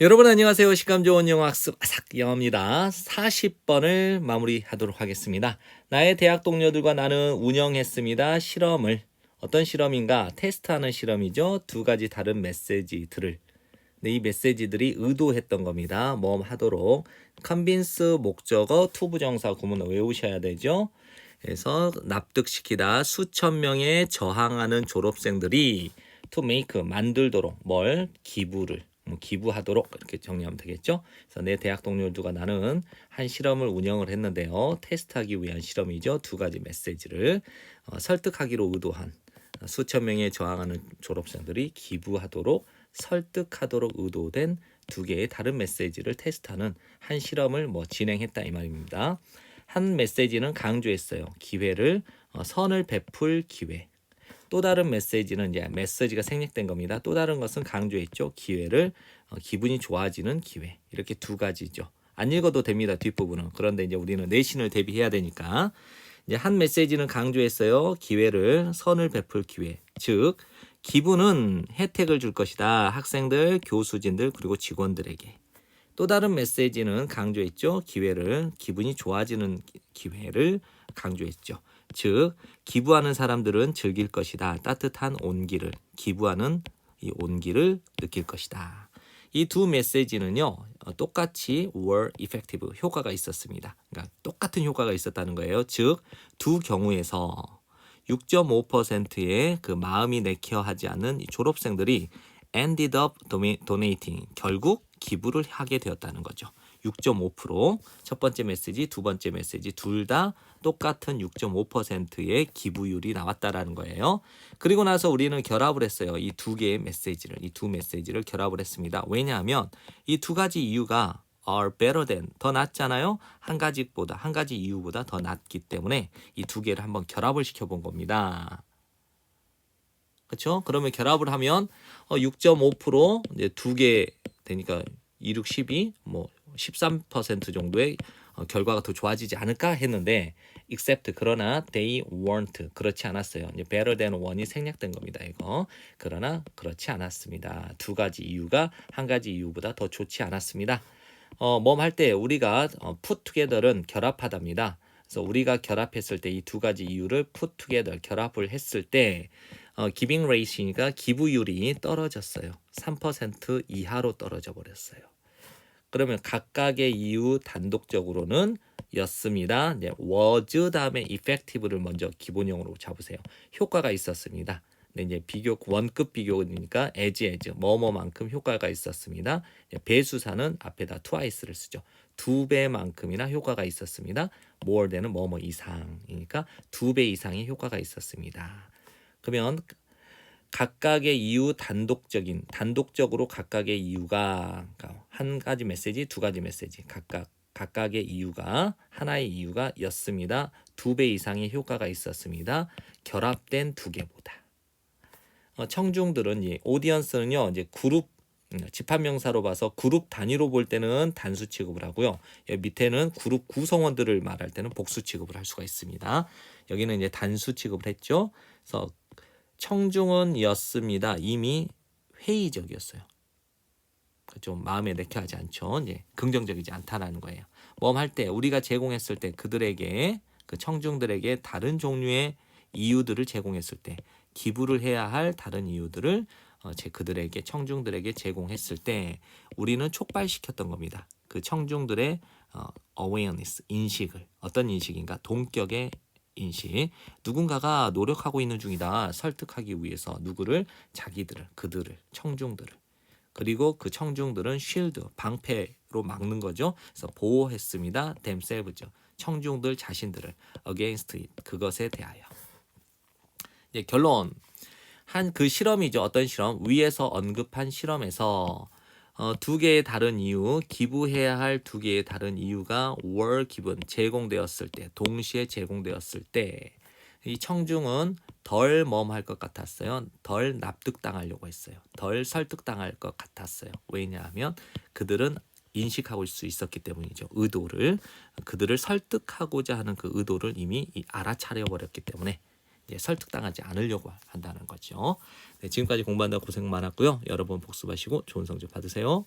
여러분 안녕하세요. 시감 좋은 영어 학습 아삭 영어입니다. 40번을 마무리하도록 하겠습니다. 나의 대학 동료들과 나는 운영했습니다. 실험을. 어떤 실험인가? 테스트하는 실험이죠. 두 가지 다른 메시지들을. 네, 이 메시지들이 의도했던 겁니다. 뭐 하도록. convince 목적어 투부정사 구문을 외우셔야 되죠. 그래서 납득시키다 수천 명의 저항하는 졸업생들이 to make 만들도록 뭘 기부를 기부하도록 이렇게 정리하면 되겠죠. 그래서 내 대학 동료들과 나는 한 실험을 운영을 했는데요. 테스트하기 위한 실험이죠. 두 가지 메시지를 설득하기로 의도한 수천 명의 저항하는 졸업생들이 기부하도록 설득하도록 의도된 두 개의 다른 메시지를 테스트하는 한 실험을 진행했다 이 말입니다. 한 메시지는 강조했어요. 기회를 선을 베풀 기회. 또 다른 메시지는 이제 메시지가 생략된 겁니다. 또 다른 것은 강조했죠. 기회를 기분이 좋아지는 기회. 이렇게 두 가지죠. 안 읽어도 됩니다. 뒷부분은. 그런데 이제 우리는 내신을 대비해야 되니까 이제 한 메시지는 강조했어요. 기회를 선을 베풀 기회. 즉 기부는 혜택을 줄 것이다. 학생들, 교수진들 그리고 직원들에게. 또 다른 메시지는 강조했죠. 기회를 기분이 좋아지는 기회를 강조했죠. 즉 기부하는 사람들은 즐길 것이다. 따뜻한 온기를 기부하는 이 온기를 느낄 것이다. 이 두 메시지는요. 똑같이 were effective 효과가 있었습니다. 그러니까 똑같은 효과가 있었다는 거예요. 즉 두 경우에서 6.5%의 그 마음이 내켜하지 않는 이 졸업생들이 ended up donating 결국 기부를 하게 되었다는 거죠. 6.5%첫 번째 메시지, 두 번째 메시지 둘 다 똑같은 6.5%의 기부율이 나왔다라는 거예요. 그리고 나서 우리는 결합을 했어요. 이 두 개의 메시지를, 이 두 메시지를 결합을 했습니다. 왜냐하면 이 두 가지 이유가 are better than 더 낫잖아요. 한 가지 이유보다 더 낫기 때문에 이 두 개를 한번 결합을 시켜본 겁니다. 그렇죠? 그러면 결합을 하면 6.5% 이제 두 개 되니까 2, 6, 12, 13% 정도의 결과가 더 좋아지지 않을까 했는데 except 그러나 they weren't 그렇지 않았어요. 이제 better than one이 생략된 겁니다. 이거. 그러나 그렇지 않았습니다. 두 가지 이유가 한 가지 이유보다 더 좋지 않았습니다. 할 때 우리가 put together는 결합하답니다. 그래서 우리가 결합했을 때 이 두 가지 이유를 put together 결합을 했을 때 giving rate이니까 기부율이 떨어졌어요. 3% 이하로 떨어져 버렸어요. 그러면 각각의 이유 단독적으로는 였습니다. 이제 was 다음에 effective를 먼저 기본형으로 잡으세요. 효과가 있었습니다. 근데 이제 비교 원급 비교니까 as 뭐뭐만큼 효과가 있었습니다. 배수사는 앞에다 twice를 쓰죠. 두 배만큼이나 효과가 있었습니다. more than은 뭐뭐 이상이니까 두 배 이상의 효과가 있었습니다. 그러면 각각의 이유 단독적으로 각각의 이유가 그러니까 한 가지 메시지, 두 가지 메시지 각각의 이유가 하나의 이유가 였습니다. 두 배 이상의 효과가 있었습니다. 결합된 두 개보다. 청중들은 오디언스는요 이제 그룹 집합명사로 봐서 그룹 단위로 볼 때는 단수 취급을 하고요. 여기 밑에는 그룹 구성원들을 말할 때는 복수 취급을 할 수가 있습니다. 여기는 이제 단수 취급을 했죠. 그래서 청중은이었습니다. 이미 회의적이었어요. 좀 마음에 내켜하지 않죠. 이제 긍정적이지 않다라는 거예요. 할 때 우리가 제공했을 때 그들에게 그 청중들에게 다른 종류의 이유들을 제공했을 때 기부를 해야 할 다른 이유들을 그들에게 청중들에게 제공했을 때 우리는 촉발시켰던 겁니다. 그 청중들의 awareness 인식을 어떤 인식인가 동격의 인식. 누군가가 노력하고 있는 중이다. 설득하기 위해서 누구를 그들을 청중들을 그리고 그 청중들은 쉴드 방패로 막는 거죠. 그래서 보호했습니다. themselves죠. 청중들 자신들을 against it 그것에 대하여. 이제 결론 한 그 실험이죠. 어떤 실험? 위에서 언급한 실험에서 두 개의 다른 이유, 기부해야 할 두 개의 다른 이유가 were given, 제공되었을 때, 동시에 제공되었을 때 이 청중은 덜 할 것 같았어요. 덜 납득당하려고 했어요. 덜 설득당할 것 같았어요. 왜냐하면 그들은 인식하고 수 있었기 때문이죠. 그들을 설득하고자 하는 그 의도를 이미 알아차려 버렸기 때문에 설득당하지 않으려고 한다는 거죠. 네, 지금까지 공부한다고 고생 많았고요. 여러분 복습하시고 좋은 성적 받으세요.